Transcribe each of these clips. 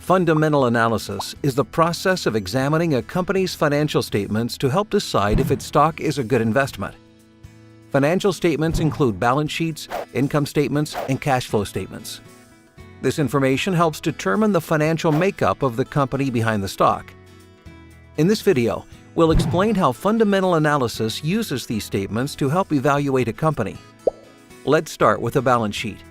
Fundamental analysis is the process of examining a company's financial statements to help decide if its stock is a good investment. Financial statements include balance sheets, income statements, and cash flow statements. This information helps determine the financial makeup of the company behind the stock. In this video, we'll explain how fundamental analysis uses these statements to help evaluate a company. Let's start with a balance sheet.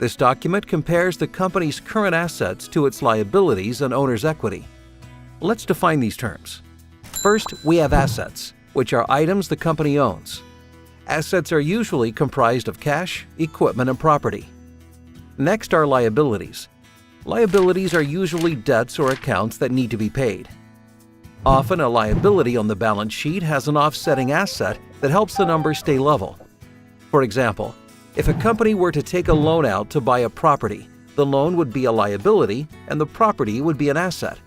This document compares the company's current assets to its liabilities and owner's equity. Let's define these terms. First, we have assets, which are items the company owns. Assets are usually comprised of cash, equipment, and property. Next are liabilities. Liabilities are usually debts or accounts that need to be paid. Often, a liability on the balance sheet has an offsetting asset that helps the numbers stay level. For example, if a company were to take a loan out to buy a property, the loan would be a liability and the property would be an asset.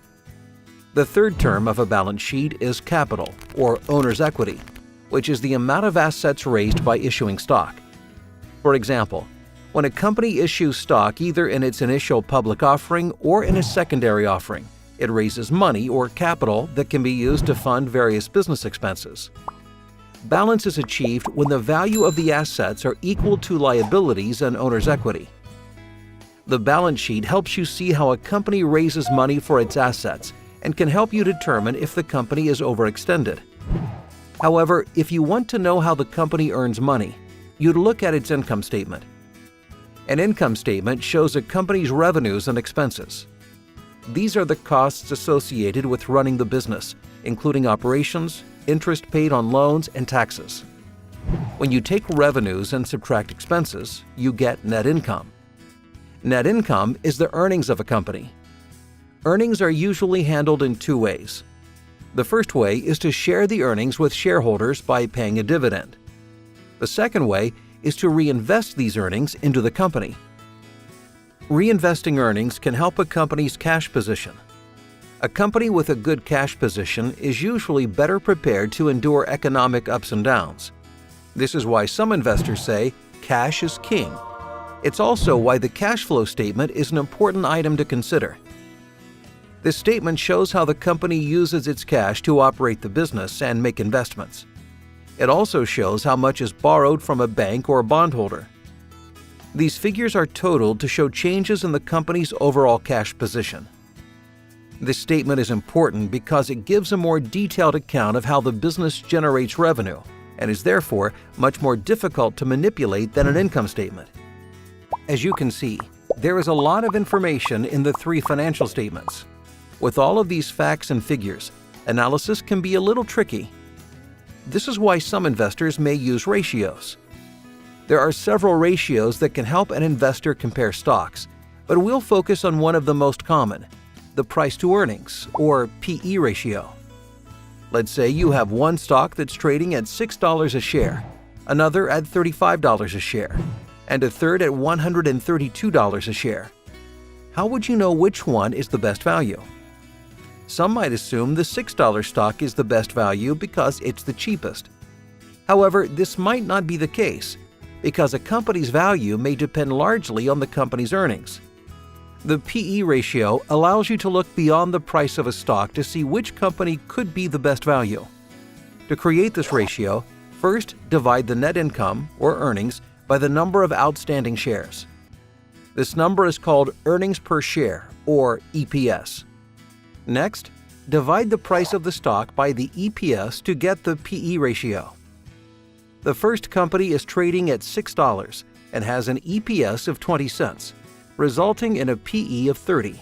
The third term of a balance sheet is capital, or owner's equity, which is the amount of assets raised by issuing stock. For example, when a company issues stock either in its initial public offering or in a secondary offering, it raises money or capital that can be used to fund various business expenses. Balance is achieved when the value of the assets are equal to liabilities and owner's equity. The balance sheet helps you see how a company raises money for its assets and can help you determine if the company is overextended. However, if you want to know how the company earns money, you'd look at its income statement. An income statement shows a company's revenues and expenses. These are the costs associated with running the business, including operations, interest paid on loans, and taxes. When you take revenues and subtract expenses, you get net income. Net income is the earnings of a company. Earnings are usually handled in two ways. The first way is to share the earnings with shareholders by paying a dividend. The second way is to reinvest these earnings into the company. Reinvesting earnings can help a company's cash position. A company with a good cash position is usually better prepared to endure economic ups and downs. This is why some investors say cash is king. It's also why the cash flow statement is an important item to consider. This statement shows how the company uses its cash to operate the business and make investments. It also shows how much is borrowed from a bank or bondholder. These figures are totaled to show changes in the company's overall cash position. This statement is important because it gives a more detailed account of how the business generates revenue and is therefore much more difficult to manipulate than an income statement. As you can see, there is a lot of information in the three financial statements. With all of these facts and figures, analysis can be a little tricky. This is why some investors may use ratios. There are several ratios that can help an investor compare stocks, but we'll focus on one of the most common: the price to earnings, or PE ratio. Let's say you have one stock that's trading at $6 a share, another at $35 a share, and a third at $132 a share. How would you know which one is the best value? Some might assume the $6 stock is the best value because it's the cheapest. However, this might not be the case, because a company's value may depend largely on the company's earnings. The PE ratio allows you to look beyond the price of a stock to see which company could be the best value. To create this ratio, first divide the net income, or earnings, by the number of outstanding shares. This number is called earnings per share, or EPS. Next, divide the price of the stock by the EPS to get the PE ratio. The first company is trading at $6 and has an EPS of 20 cents. Resulting in a PE of 30.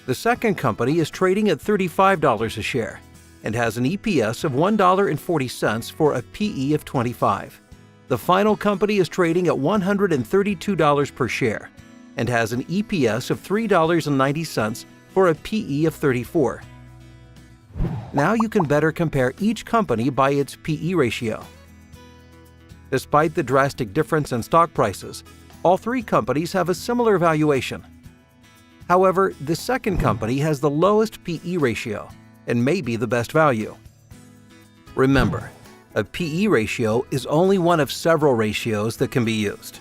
The second company is trading at $35 a share and has an EPS of $1.40 for a PE of 25. The final company is trading at $132 per share and has an EPS of $3.90 for a PE of 34. Now you can better compare each company by its PE ratio. Despite the drastic difference in stock prices, all three companies have a similar valuation. However, the second company has the lowest PE ratio and may be the best value. Remember, a PE ratio is only one of several ratios that can be used.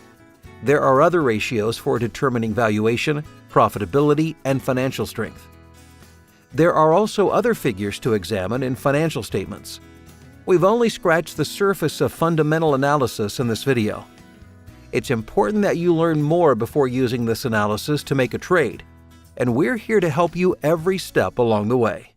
There are other ratios for determining valuation, profitability, and financial strength. There are also other figures to examine in financial statements. We've only scratched the surface of fundamental analysis in this video. It's important that you learn more before using this analysis to make a trade, and we're here to help you every step along the way.